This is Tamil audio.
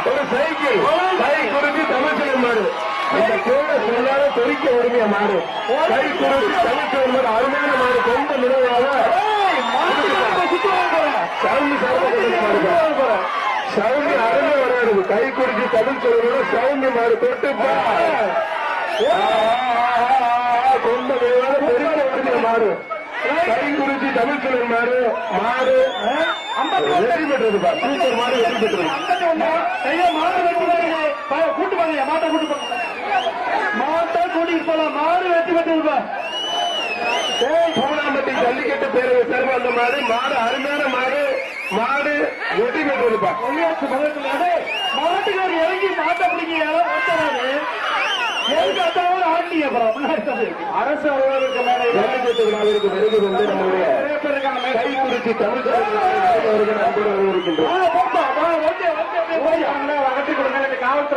ஒரு சைக்கிள் கை குறிச்சி தமிழ்ச்சல் மாடு இந்த கூட சொன்னாலும் தெரிக்க உரிமைய மாடு கை குறிச்சி தமிழ்ச்சல் மாடு அருமையான மாடு ரொம்ப நிறுவனாக சவுண்டி அருமை வராது கை குறிச்சி தமிழ்ச்சல் சவுண்டி மாடு தொட்டுப்பா ரொம்ப நிறுவனாக தெரிக்க உரிமைய மாடு கை குறிச்சி தமிழ்ச்சல் மாடு மாடு வெற்றி பெற்றதுப்பா சூப்பர் மாடு வெற்றி பெற்றது கூட்டு பாங்க மாட்டை கூட்டு போங்க மாட்டை கூட்டிட்டு போலாம் மாடு வெற்றி பெற்றதுப்பா சூடாம்பட்டி ஜல்லிக்கட்டு பேரவை சார்பு அந்த மாடு மாடு அருமையான மாடு மாடு வெற்றி பெற்றதுப்பா மாட்டுக்கார் இறங்கி மாட்டை பிடிக்க அரசு அலுவலருக்கு மேல ஜல்லிக்கட்டு விழாவிற்கு வருகை வந்து நம்முடைய கை குறிச்சி தமிழ் அவர்கள் அன்போடு வரவேற்கின்றோம். காவல்துறை